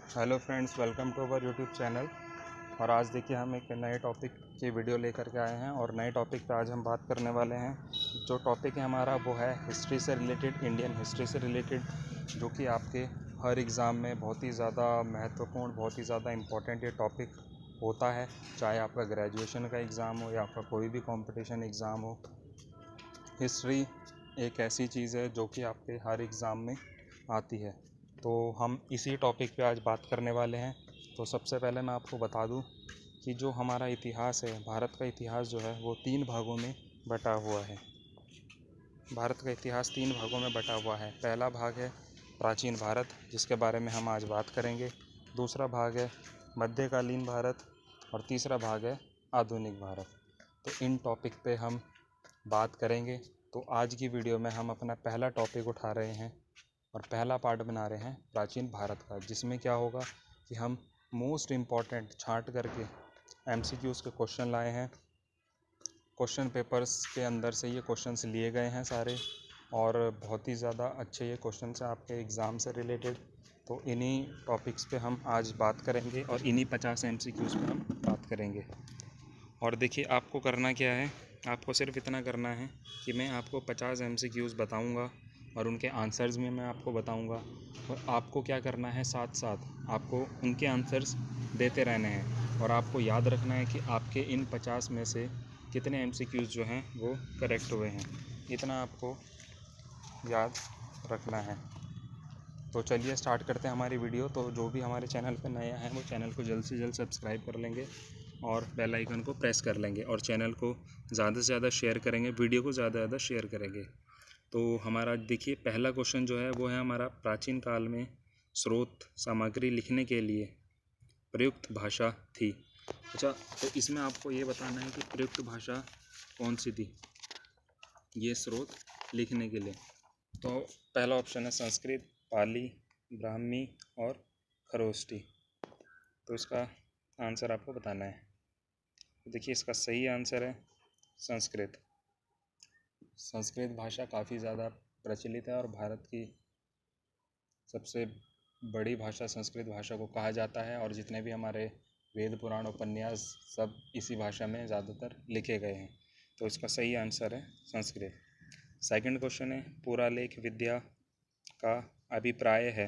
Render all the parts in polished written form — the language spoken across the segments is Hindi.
Hello friends, welcome to our YouTube channel. और आज देखिए हम एक नए टॉपिक की वीडियो लेकर के आए हैं और नए टॉपिक पे आज हम बात करने वाले हैं। जो टॉपिक है हमारा वो है हिस्ट्री से रिलेटेड, इंडियन हिस्ट्री से रिलेटेड, जो कि आपके हर एग्ज़ाम में बहुत ही ज़्यादा महत्वपूर्ण, बहुत ही ज़्यादा इम्पोर्टेंट ये टॉपिक होता है। चाहे आपका ग्रेजुएशन का एग्ज़ाम हो या आपका कोई भी कंपटीशन एग्ज़ाम हो, हिस्ट्री एक ऐसी चीज़ है जो कि आपके हर एग्ज़ाम में आती है। तो हम इसी टॉपिक पे आज बात करने वाले हैं। तो सबसे पहले मैं आपको बता दूं कि जो हमारा इतिहास है, भारत का इतिहास जो है वो 3 भागों में बटा हुआ है। भारत का इतिहास 3 भागों में बटा हुआ है। पहला भाग है प्राचीन भारत, जिसके बारे में हम आज बात करेंगे। दूसरा भाग है मध्यकालीन भारत और तीसरा भाग है आधुनिक भारत। तो इन टॉपिक पे हम बात करेंगे। तो आज की वीडियो में हम अपना पहला टॉपिक उठा रहे हैं और पहला पार्ट बना रहे हैं प्राचीन भारत का, जिसमें क्या होगा कि हम मोस्ट इम्पॉर्टेंट छांट करके एमसीक्यूज़ के क्वेश्चन लाए हैं। क्वेश्चन पेपर्स के अंदर से ये क्वेश्चंस लिए गए हैं सारे, और बहुत ही ज़्यादा अच्छे ये क्वेश्चन हैं आपके एग्ज़ाम से रिलेटेड। तो इन्हीं टॉपिक्स पे हम आज बात करेंगे और इन्हीं 50 एमसीक्यूज़ पे हम बात करेंगे। और देखिए आपको करना क्या है, आपको सिर्फ इतना करना है कि मैं आपको 50 एमसीक्यूज़ बताऊंगा और उनके आंसर्स भी मैं आपको बताऊंगा, और आपको क्या करना है, साथ साथ आपको उनके आंसर्स देते रहने हैं। और आपको याद रखना है कि आपके इन 50 में से कितने एमसीक्यूज़ जो हैं वो करेक्ट हुए हैं, इतना आपको याद रखना है। तो चलिए स्टार्ट करते हैं हमारी वीडियो। तो जो भी हमारे चैनल पर नया है वो चैनल को जल्द से जल्द सब्सक्राइब कर लेंगे और बेल आइकन को प्रेस कर लेंगे और चैनल को ज़्यादा से ज़्यादा शेयर करेंगे, वीडियो को ज़्यादा से ज़्यादा शेयर करेंगे। तो हमारा देखिए पहला क्वेश्चन जो है वो है हमारा, प्राचीन काल में स्रोत सामग्री लिखने के लिए प्रयुक्त भाषा थी। अच्छा, तो इसमें आपको ये बताना है कि प्रयुक्त भाषा कौन सी थी ये स्रोत लिखने के लिए। तो पहला ऑप्शन है संस्कृत, पाली, ब्राह्मी और खरोष्टी। तो इसका आंसर आपको बताना है। देखिए इसका सही आंसर है संस्कृत। संस्कृत भाषा काफ़ी ज़्यादा प्रचलित है और भारत की सबसे बड़ी भाषा संस्कृत भाषा को कहा जाता है, और जितने भी हमारे वेद पुराण उपन्यास सब इसी भाषा में ज़्यादातर लिखे गए हैं। तो इसका सही आंसर है संस्कृत। सेकंड क्वेश्चन है, पुरालेख विद्या का अभिप्राय है।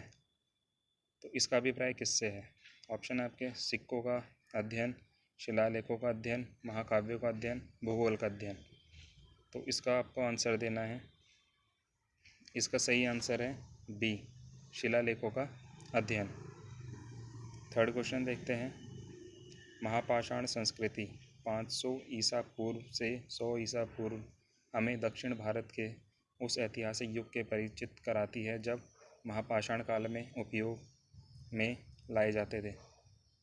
तो इसका अभिप्राय किससे है? ऑप्शन है आपके सिक्कों का अध्ययन, शिलालेखों का अध्ययन, महाकाव्यों का अध्ययन, भूगोल का अध्ययन। तो इसका आपको आंसर देना है। इसका सही आंसर है बी, शिलालेखों का अध्ययन। थर्ड क्वेश्चन देखते हैं, महापाषाण संस्कृति 500 ईसा पूर्व से 100 ईसा पूर्व हमें दक्षिण भारत के उस ऐतिहासिक युग के परिचित कराती है जब महापाषाण काल में उपयोग में लाए जाते थे।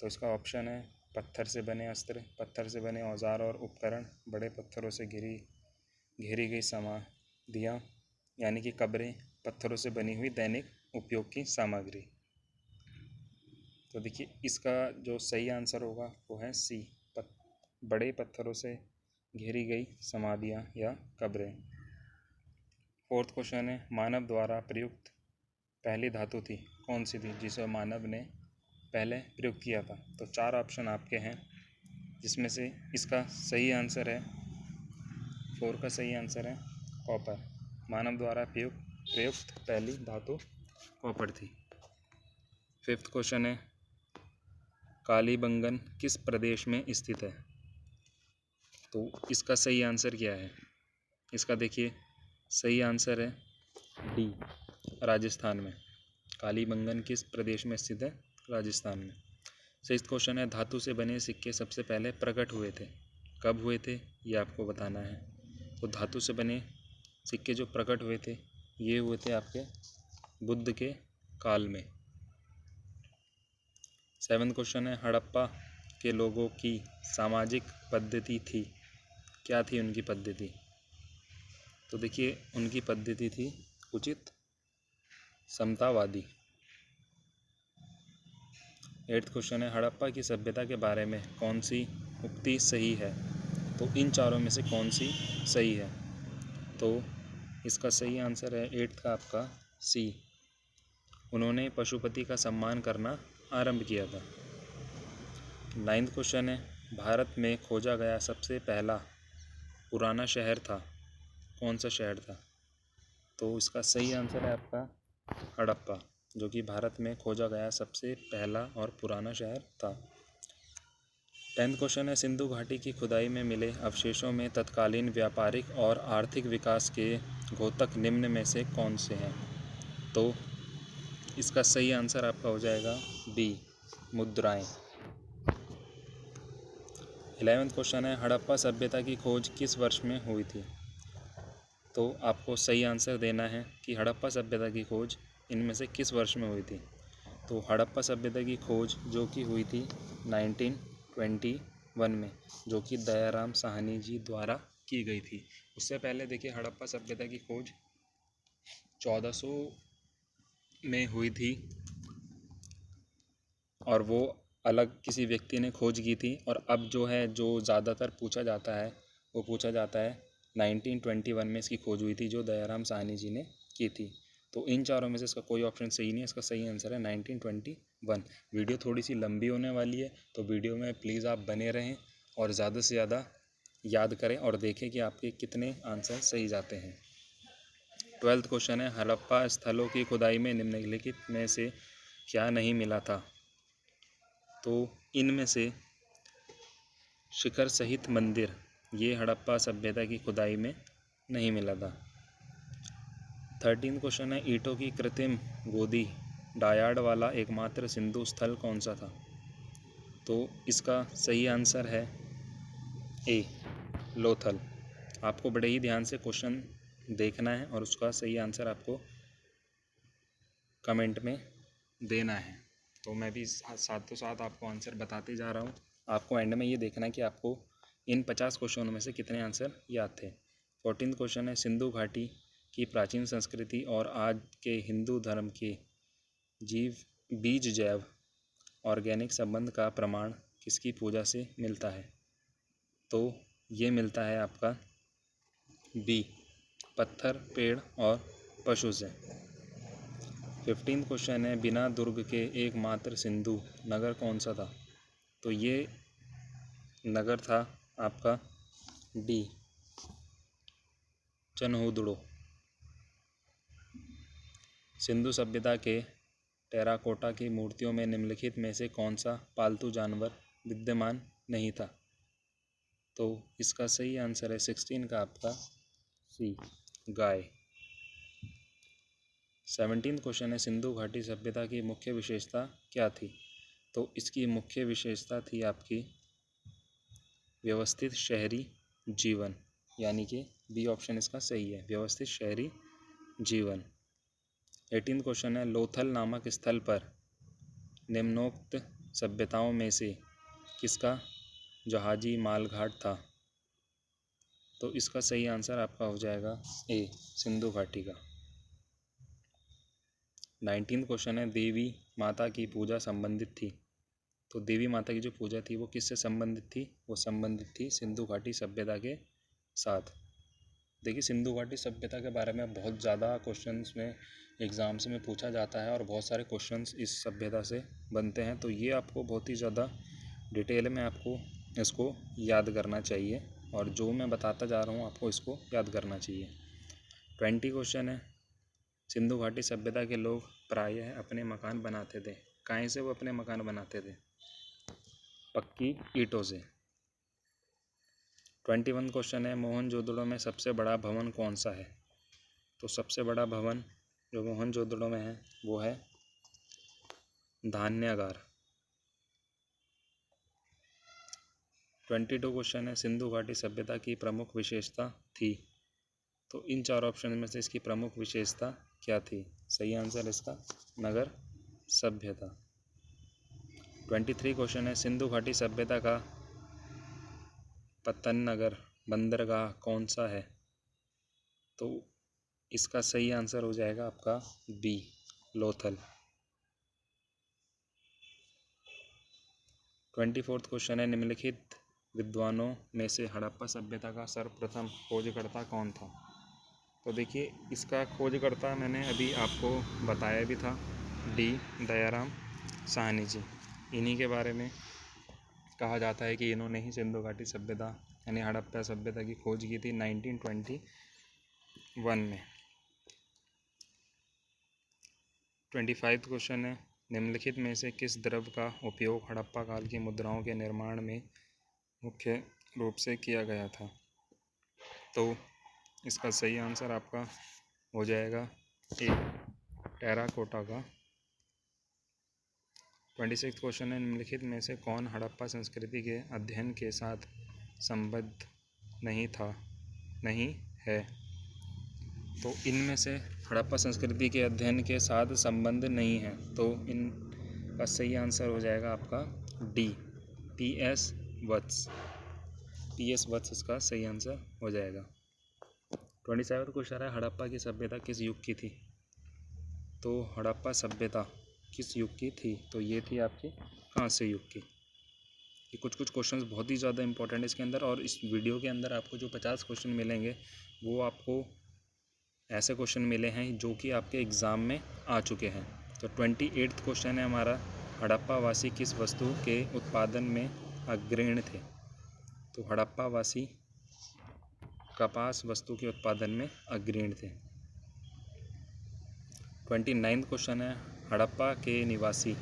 तो इसका ऑप्शन है पत्थर से बने अस्त्र, पत्थर से बने औजार और उपकरण, बड़े पत्थरों से घेरी गई समाधियाँ यानी कि कब्रें, पत्थरों से बनी हुई दैनिक उपयोग की सामग्री। तो देखिए इसका जो सही आंसर होगा वो है सी, बड़े पत्थरों से घेरी गई समाधियाँ या कब्रें। फोर्थ क्वेश्चन है, मानव द्वारा प्रयुक्त पहली धातु थी कौन सी थी जिसे मानव ने पहले प्रयोग किया था? तो 4 ऑप्शन आपके हैं, जिसमें से इसका सही आंसर है 4 का सही आंसर है कॉपर। मानव द्वारा प्रयुक्त पहली धातु कॉपर थी। फिफ्थ क्वेश्चन है, कालीबंगन किस प्रदेश में स्थित है? तो इसका सही आंसर क्या है? इसका देखिए सही आंसर है डी, राजस्थान में। कालीबंगन किस प्रदेश में स्थित है? राजस्थान में। सिक्स्थ क्वेश्चन है, धातु से बने सिक्के सबसे पहले प्रकट हुए थे, कब हुए थे ये आपको बताना है। तो धातु से बने सिक्के जो प्रकट हुए थे ये हुए थे आपके बुद्ध के काल में। सेवन्थ क्वेश्चन है, हड़प्पा के लोगों की सामाजिक पद्धति थी, क्या थी उनकी पद्धति? तो देखिए उनकी पद्धति थी उचित समतावादी। एट्थ क्वेश्चन है, हड़प्पा की सभ्यता के बारे में कौन सी उक्ति सही है? तो इन चारों में से कौन सी सही है? तो इसका सही आंसर है एट्थ का आपका सी, उन्होंने पशुपति का सम्मान करना आरंभ किया था। 9वां क्वेश्चन है, भारत में खोजा गया सबसे पहला पुराना शहर था, कौन सा शहर था? तो इसका सही आंसर है आपका हड़प्पा, जो कि भारत में खोजा गया सबसे पहला और पुराना शहर था। 10वां क्वेश्चन है, सिंधु घाटी की खुदाई में मिले अवशेषों में तत्कालीन व्यापारिक और आर्थिक विकास के द्योतक निम्न में से कौन से हैं? तो इसका सही आंसर आपका हो जाएगा बी, मुद्राएं। 11वां क्वेश्चन है, हड़प्पा सभ्यता की खोज किस वर्ष में हुई थी? तो आपको सही आंसर देना है कि हड़प्पा सभ्यता की खोज इनमें से किस वर्ष में हुई थी। तो हड़प्पा सभ्यता की खोज जो कि हुई थी 1921 में, जो कि दयाराम साहनी जी द्वारा की गई थी। उससे पहले देखिए हड़प्पा सभ्यता की खोज 1400 में हुई थी और वो अलग किसी व्यक्ति ने खोज की थी। और अब जो है, जो ज़्यादातर पूछा जाता है, वो पूछा जाता है 1921 में इसकी खोज हुई थी, जो दयाराम साहनी जी ने की थी। तो इन चारों में से इसका कोई ऑप्शन सही नहीं है, इसका सही आंसर है 1921। वीडियो थोड़ी सी लंबी होने वाली है, तो वीडियो में प्लीज़ आप बने रहें और ज़्यादा से ज़्यादा याद करें और देखें कि आपके कितने आंसर सही जाते हैं। 12वां क्वेश्चन है, हड़प्पा स्थलों की खुदाई में निम्नलिखित में से क्या नहीं मिला था? तो इनमें से शिखर सहित मंदिर, ये हड़प्पा सभ्यता की खुदाई में नहीं मिला था। 13वां क्वेश्चन है, ईंटों की कृत्रिम गोदी डायाड वाला एकमात्र सिंधु स्थल कौन सा था? तो इसका सही आंसर है ए, लोथल। आपको बड़े ही ध्यान से क्वेश्चन देखना है और उसका सही आंसर आपको कमेंट में देना है। तो मैं भी साथों साथ आपको आंसर बताते जा रहा हूँ। आपको एंड में ये देखना है कि आपको इन 50 क्वेश्चनों में से कितने आंसर याद थे। 14वां क्वेश्चन है, सिंधु घाटी की प्राचीन संस्कृति और आज के हिंदू धर्म के बीज जैव ऑर्गेनिक संबंध का प्रमाण किसकी पूजा से मिलता है? तो ये मिलता है आपका बी, पत्थर, पेड़ और पशु से। 15वां क्वेश्चन है, बिना दुर्ग के एकमात्र सिंधु नगर कौन सा था? तो ये नगर था आपका डी, चनहुदड़ो। सिंधु सभ्यता के टेराकोटा की मूर्तियों में निम्नलिखित में से कौन सा पालतू जानवर विद्यमान नहीं था? तो इसका सही आंसर है 16 का आपका सी, गाय। 17वां क्वेश्चन है, सिंधु घाटी सभ्यता की मुख्य विशेषता क्या थी? तो इसकी मुख्य विशेषता थी आपकी व्यवस्थित शहरी जीवन, यानी कि बी ऑप्शन इसका सही है, व्यवस्थित शहरी जीवन। 18वां क्वेश्चन है, लोथल नामक स्थल पर निम्नोक्त सभ्यताओं में से किसका जहाजी मालघाट था? तो इसका सही आंसर आपका हो जाएगा ए, सिंधु घाटी का। 19वां क्वेश्चन है, देवी माता की पूजा संबंधित थी। तो देवी माता की जो पूजा थी वो किससे संबंधित थी? वो संबंधित थी सिंधु घाटी सभ्यता के साथ। देखिए सिंधु घाटी सभ्यता के बारे में बहुत ज़्यादा क्वेश्चंस में एग्ज़ाम्स में पूछा जाता है और बहुत सारे क्वेश्चंस इस सभ्यता से बनते हैं। तो ये आपको बहुत ही ज़्यादा डिटेल में आपको इसको याद करना चाहिए और जो मैं बताता जा रहा हूँ आपको इसको याद करना चाहिए। 20 क्वेश्चन है, सिंधु घाटी सभ्यता के लोग प्रायः अपने मकान बनाते थे, काहे से वो अपने मकान बनाते थे? पक्की ईंटों से। 21 क्वेश्चन है, मोहनजोदड़ो में सबसे बड़ा भवन कौन सा है? तो सबसे बड़ा भवन जो मोहनजोदड़ो में है वो है धान्यागार। 22 क्वेश्चन है, सिंधु घाटी सभ्यता की प्रमुख विशेषता थी। तो इन चार ऑप्शन में से इसकी प्रमुख विशेषता क्या थी? सही आंसर इसका नगर सभ्यता। 23 क्वेश्चन है, सिंधु घाटी सभ्यता का पत्तन नगर बंदरगाह कौन सा है? तो इसका सही आंसर हो जाएगा आपका बी, लोथल। 24 क्वेश्चन है, निम्नलिखित विद्वानों में से हड़प्पा सभ्यता का सर्वप्रथम खोजकर्ता कौन था? तो देखिए इसका खोजकर्ता मैंने अभी आपको बताया भी था डी दयाराम साहनी जी। इन्हीं के बारे में कहा जाता है कि इन्होंने ही सिंधु घाटी सभ्यता यानी हड़प्पा सभ्यता की खोज की थी 1921 में। 25 क्वेश्चन है, निम्नलिखित में से किस द्रव्य का उपयोग हड़प्पा काल की मुद्राओं के निर्माण में मुख्य रूप से किया गया था? तो इसका सही आंसर आपका हो जाएगा ए टेराकोटा का। 26 क्वेश्चन है, निम्नलिखित में से कौन हड़प्पा संस्कृति के अध्ययन के साथ संबद्ध नहीं है? तो इनमें से हड़प्पा संस्कृति के अध्ययन के साथ संबंध नहीं है, तो इनका सही आंसर हो जाएगा आपका डी पीएस वत्स इसका सही आंसर हो जाएगा। 27 क्वेश्चन है, हड़प्पा की सभ्यता किस युग की थी? तो हड़प्पा सभ्यता किस युग की थी? तो ये थी आपकी कांस्य युग की। ये कुछ क्वेश्चंस बहुत ही ज़्यादा इंपॉर्टेंट है इसके अंदर, और इस वीडियो के अंदर आपको जो 50 क्वेश्चन मिलेंगे वो आपको ऐसे क्वेश्चन मिले हैं जो कि आपके एग्ज़ाम में आ चुके हैं। तो 28 क्वेश्चन है हमारा, हड़प्पा वासी किस वस्तु के उत्पादन में अग्रणी थे? तो हड़प्पा वासी कपास वस्तु के उत्पादन में अग्रणी थे। 29 क्वेश्चन है, हड़प्पा के निवासी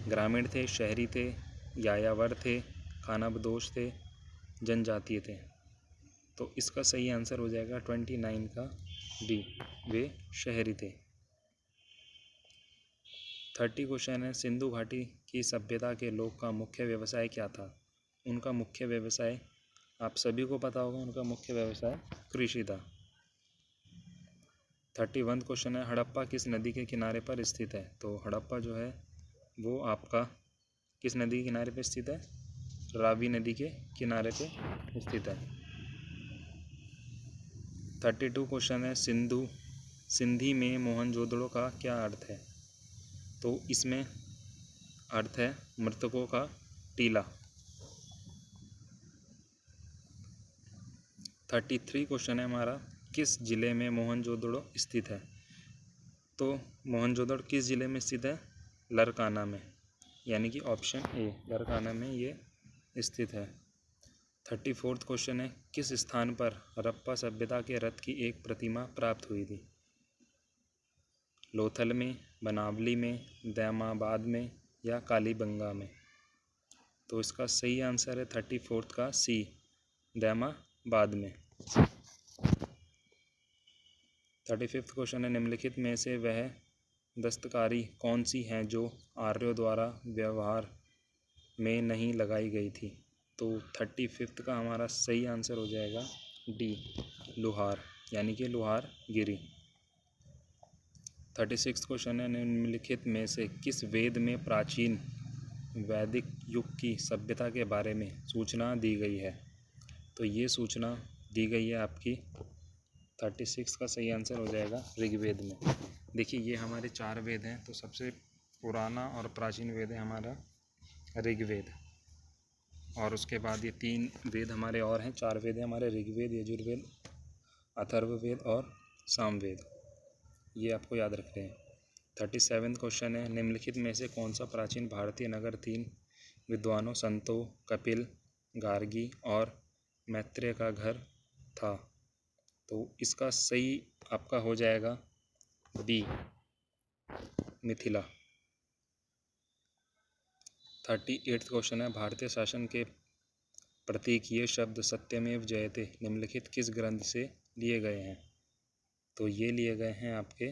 ग्रामीण थे, शहरी थे, यायावर थे, खानाबदोश थे, जनजातीय थे? तो इसका सही आंसर हो जाएगा 29 का डी, वे शहरी थे। 30 क्वेश्चन है, सिंधु घाटी की सभ्यता के लोग का मुख्य व्यवसाय क्या था? उनका मुख्य व्यवसाय आप सभी को पता होगा, उनका मुख्य व्यवसाय कृषि था। 31 क्वेश्चन है, हड़प्पा किस नदी के किनारे पर स्थित है? तो हड़प्पा जो है वो आपका किस नदी के किनारे पर स्थित है? रावी नदी के किनारे पे स्थित है। 32 क्वेश्चन है, सिंधी में मोहनजोदड़ो का क्या अर्थ है? तो इसमें अर्थ है मृतकों का टीला। 33 क्वेश्चन है हमारा, किस जिले में मोहनजोदड़ो स्थित है? तो मोहनजोदड़ो किस जिले में स्थित है? लरकाना में, यानी कि ऑप्शन ए लरकाना में ये स्थित है। 34 क्वेश्चन है, किस स्थान पर हड़प्पा सभ्यता के रथ की एक प्रतिमा प्राप्त हुई थी? लोथल में, बनावली में, दैमाबाद में या कालीबंगा में? तो इसका सही आंसर है 34 का सी दैमाबाद में। 35 क्वेश्चन है, निम्नलिखित में से वह दस्तकारी कौन सी है जो आर्यों द्वारा व्यवहार में नहीं लगाई गई थी? तो 35 का हमारा सही आंसर हो जाएगा डी लुहार, यानी कि लुहार गिरी। 36 क्वेश्चन है, निम्नलिखित में से किस वेद में प्राचीन वैदिक युग की सभ्यता के बारे में सूचना दी गई है? तो ये सूचना दी गई है आपकी 36 का सही आंसर हो जाएगा ऋग्वेद में। देखिए ये हमारे 4 वेद हैं, तो सबसे पुराना और प्राचीन वेद है हमारा ऋग्वेद, और उसके बाद ये 3 वेद हमारे और हैं। 4 वेद हैं हमारे, ऋग्वेद, यजुर्वेद, अथर्ववेद और सामवेद। ये आपको याद रखते हैं। 37 क्वेश्चन है, निम्नलिखित में से कौन सा प्राचीन भारतीय नगर 3 विद्वानों संतों कपिल, गार्गी और मैत्रेय का घर था? तो इसका सही आपका हो जाएगा बी मिथिला। 38 क्वेश्चन है, भारतीय शासन के प्रतीक ये शब्द सत्यमेव जयते निम्नलिखित किस ग्रंथ से लिए गए हैं? तो ये लिए गए हैं आपके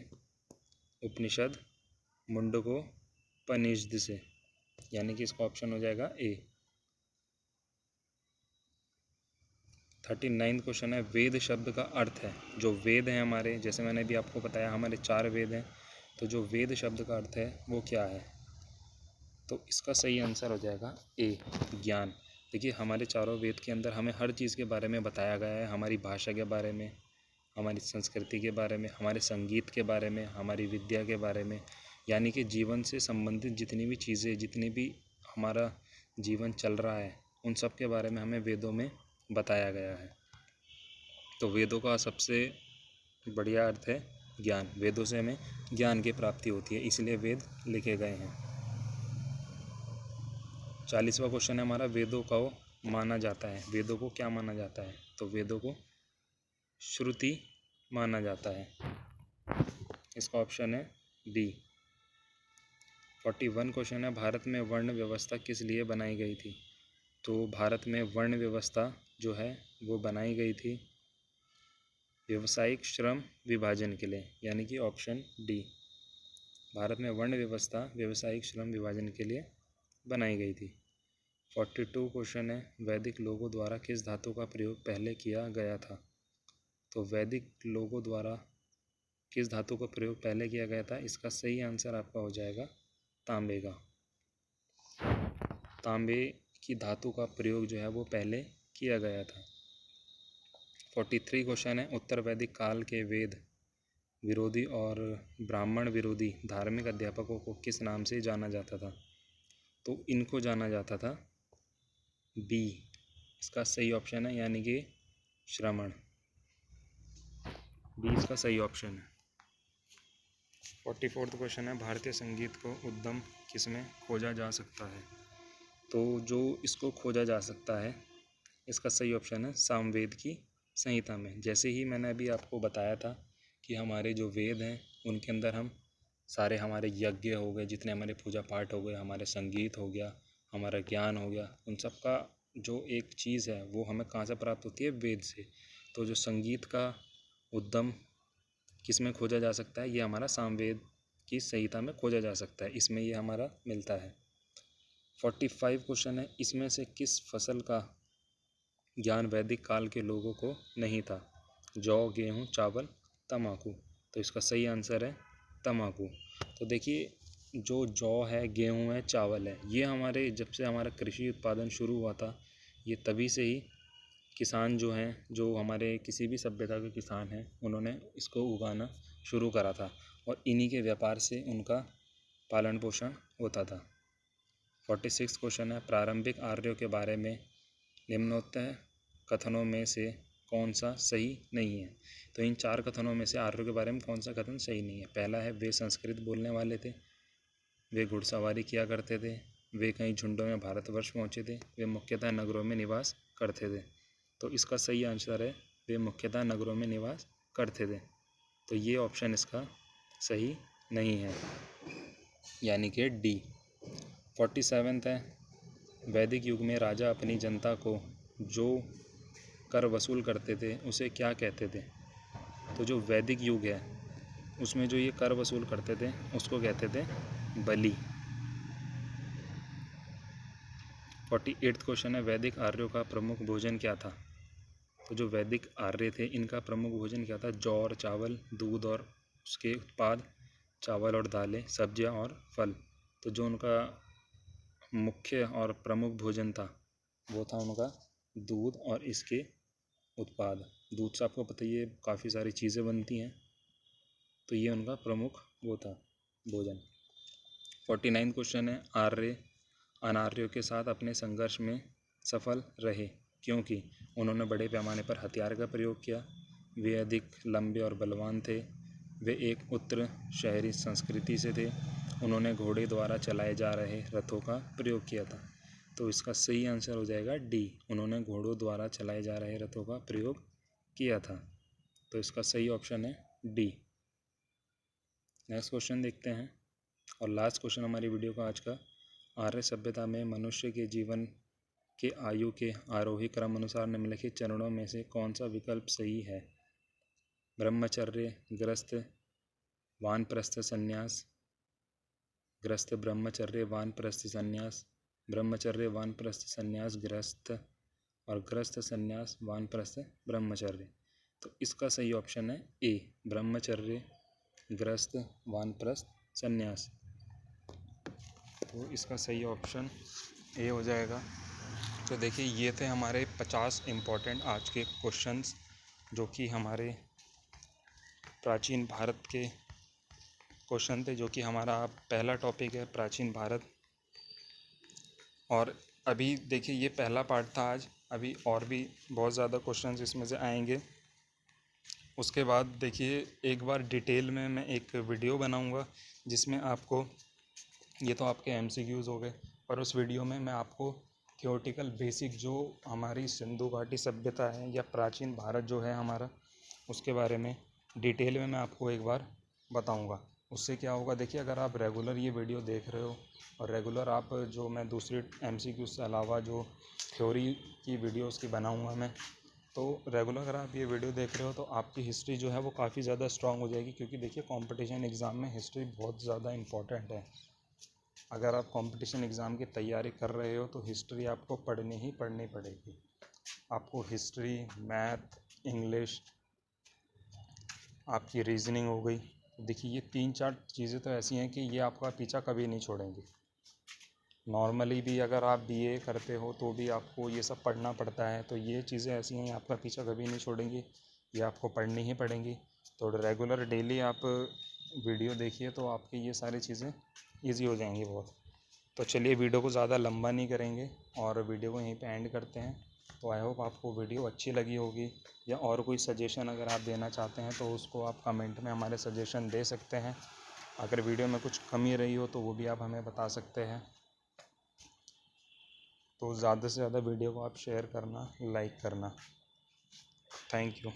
उपनिषद मुंडकोपनिषद से, यानी कि इसका ऑप्शन हो जाएगा ए। 39 क्वेश्चन है, वेद शब्द का अर्थ है, जो वेद हैं हमारे, जैसे मैंने भी आपको बताया हमारे 4 वेद हैं, तो जो वेद शब्द का अर्थ है वो क्या है? तो इसका सही आंसर हो जाएगा ए ज्ञान। देखिए हमारे चारों वेद के अंदर हमें हर चीज़ के बारे में बताया गया है, हमारी भाषा के बारे में, हमारी संस्कृति के बारे में, हमारे संगीत के बारे में, हमारी विद्या के बारे में, यानी कि जीवन से संबंधित जितनी भी चीज़ें, जितनी भी हमारा जीवन चल रहा है, उन सब के बारे में हमें वेदों में बताया गया है। तो वेदों का सबसे बढ़िया अर्थ है ज्ञान, वेदों से हमें ज्ञान की प्राप्ति होती है, इसलिए वेद लिखे गए हैं। 40वां क्वेश्चन है हमारा, वेदों को माना जाता है, वेदों को क्या माना जाता है? तो वेदों को श्रुति माना जाता है, इसका ऑप्शन है डी। 41 क्वेश्चन है, भारत में वर्ण व्यवस्था किस लिए बनाई गई थी? तो भारत में वर्ण व्यवस्था जो है वो बनाई गई थी व्यावसायिक श्रम विभाजन के लिए, यानी कि ऑप्शन डी। भारत में वर्ण व्यवस्था व्यावसायिक श्रम विभाजन के लिए बनाई गई थी। 42 क्वेश्चन है, वैदिक लोगों द्वारा किस धातु का प्रयोग पहले किया गया था? तो वैदिक लोगों द्वारा किस धातु का प्रयोग पहले किया गया था? इसका सही आंसर आपका हो जाएगा तांबे का। तांबे की धातु का प्रयोग जो है वो पहले किया गया था। 43 क्वेश्चन है, उत्तर वैदिक काल के वेद विरोधी और ब्राह्मण विरोधी धार्मिक अध्यापकों को किस नाम से जाना जाता था? तो इनको जाना जाता था बी, इसका सही ऑप्शन है, यानी कि श्रमण, बी इसका सही ऑप्शन है। 44वां क्वेश्चन है, भारतीय संगीत को उद्गम किसमें खोजा जा सकता है? तो जो इसको खोजा जा सकता है, इसका सही ऑप्शन है सामवेद की संहिता में। जैसे ही मैंने अभी आपको बताया था कि हमारे जो वेद हैं उनके अंदर हम सारे हमारे यज्ञ हो गए, जितने हमारे पूजा पाठ हो गए, हमारे संगीत हो गया, हमारा ज्ञान हो गया, उन सब का जो एक चीज़ है वो हमें कहाँ से प्राप्त होती है? वेद से। तो जो संगीत का उद्गम किस में खोजा जा सकता है? ये हमारा सामवेद की संहिता में खोजा जा सकता है, इसमें ये हमारा मिलता है। 45 क्वेश्चन है, इसमें से किस फसल का ज्ञान वैदिक काल के लोगों को नहीं था? जौ, गेहूँ, चावल, तम्बाकू। तो इसका सही आंसर है तम्बाकू। तो देखिए, जो जौ है, गेहूँ है, चावल है, ये हमारे जब से हमारा कृषि उत्पादन शुरू हुआ था, ये तभी से ही किसान जो हैं, जो हमारे किसी भी सभ्यता के किसान हैं, उन्होंने इसको उगाना शुरू करा था और इन्हीं के व्यापार से उनका पालन पोषण होता था। 46 क्वेश्चन है, प्रारंभिक आर्यों के बारे में निम्नोक्त कथनों में से कौन सा सही नहीं है? तो इन 4 कथनों में से आर्यों के बारे में कौन सा कथन सही नहीं है? पहला है, वे संस्कृत बोलने वाले थे, वे घुड़सवारी किया करते थे, वे कई झुंडों में भारतवर्ष पहुँचे थे, वे मुख्यतः नगरों में निवास करते थे। तो इसका सही आंसर है, वे मुख्यतः नगरों में निवास करते थे। तो ये ऑप्शन इसका सही नहीं है, यानी कि डी। 47 है, वैदिक युग में राजा अपनी जनता को जो कर वसूल करते थे उसे क्या कहते थे? तो जो वैदिक युग है उसमें जो ये कर वसूल करते थे उसको कहते थे बलि। 48 क्वेश्चन है, वैदिक आर्यों का प्रमुख भोजन क्या था? तो जो वैदिक आर्य थे इनका प्रमुख भोजन क्या था? जौ और चावल, दूध और उसके उत्पाद, चावल और दालें, सब्जियां और फल। तो जो उनका मुख्य और प्रमुख भोजन था वो था उनका दूध और इसके उत्पाद। दूध से आपको पता ही है काफ़ी सारी चीज़ें बनती हैं, तो ये उनका प्रमुख वो था भोजन। 49 क्वेश्चन है, आर्य अनार्यों के साथ अपने संघर्ष में सफल रहे क्योंकि उन्होंने बड़े पैमाने पर हथियार का प्रयोग किया, वे अधिक लंबे और बलवान थे, वे एक उत्तर शहरी संस्कृति से थे, उन्होंने घोड़े द्वारा चलाए जा रहे रथों का प्रयोग किया था। तो इसका सही आंसर हो जाएगा डी, उन्होंने घोड़ों द्वारा चलाए जा रहे रथों का प्रयोग किया था। तो इसका सही ऑप्शन है डी। नेक्स्ट क्वेश्चन देखते हैं और लास्ट क्वेश्चन हमारी वीडियो का आज का, आर्य सभ्यता में मनुष्य के जीवन के आयु के आरोही क्रम अनुसार निम्नलिखित चरणों में से कौन सा विकल्प सही है? ब्रह्मचर्य, गृहस्थ, वानप्रस्थ संन्यास, गृहस्थ ब्रह्मचर्य, वानप्रस्थ संन्यास, ब्रह्मचर्य वानप्रस्थ संन्यास गृहस्थ, और गृहस्थ संन्यास वानप्रस्थ ब्रह्मचर्य। तो इसका सही ऑप्शन है ए, ब्रह्मचर्य, गृहस्थ, वानप्रस्थ संन्यास। तो इसका सही ऑप्शन ए हो जाएगा। तो देखिए, ये थे हमारे 50 इम्पोर्टेंट आज के क्वेश्चंस जो कि हमारे प्राचीन भारत के क्वेश्चन थे, जो कि हमारा पहला टॉपिक है प्राचीन भारत। और अभी देखिए, ये पहला पार्ट था आज, अभी और भी बहुत ज़्यादा क्वेश्चंस इसमें से आएंगे उसके बाद देखिए एक बार डिटेल में मैं एक वीडियो बनाऊंगा जिसमें आपको, ये तो आपके एमसीक्यूज़ हो गए, पर उस वीडियो में मैं आपको थियोरेटिकल बेसिक जो हमारी सिंधु घाटी सभ्यता है या प्राचीन भारत जो है हमारा, उसके बारे में डिटेल में मैं आपको एक बार बताऊंगा। उससे क्या होगा, देखिए अगर आप रेगुलर ये वीडियो देख रहे हो और रेगुलर आप जो मैं दूसरी एमसीक्यूज़ से अलावा जो थ्योरी की वीडियोज़ की बनाऊँगा मैं, तो रेगुलर अगर आप ये वीडियो देख रहे हो तो आपकी हिस्ट्री जो है वो काफ़ी ज़्यादा स्ट्रांग हो जाएगी, क्योंकि देखिए कंपटीशन एग्ज़ाम में हिस्ट्री बहुत ज़्यादा इम्पॉर्टेंट है। अगर आप कंपटीशन एग्ज़ाम की तैयारी कर रहे हो तो हिस्ट्री आपको पढ़नी पड़ेगी। आपको हिस्ट्री, मैथ, इंग्लिश, आपकी रीजनिंग हो गई। देखिए ये 3-4 चीज़ें तो ऐसी हैं कि ये आपका पीछा कभी नहीं छोड़ेंगी। नॉर्मली भी अगर आप बीए करते हो तो भी आपको ये सब पढ़ना पड़ता है, तो ये चीज़ें ऐसी हैं आपका पीछा कभी नहीं छोड़ेंगी, ये आपको पढ़नी ही पड़ेंगी। तो रेगुलर डेली आप वीडियो देखिए तो आपकी ये सारी चीज़ें ईज़ी हो जाएंगी बहुत। तो चलिए वीडियो को ज़्यादा लंबा नहीं करेंगे और वीडियो को यहीं पे एंड करते हैं। तो आई होप आपको वीडियो अच्छी लगी होगी, या और कोई सजेशन अगर आप देना चाहते हैं तो उसको आप कमेंट में हमारे सजेशन दे सकते हैं। अगर वीडियो में कुछ कमी रही हो तो वो भी आप हमें बता सकते हैं। तो ज़्यादा से ज़्यादा वीडियो को आप शेयर करना, लाइक करना। Thank you.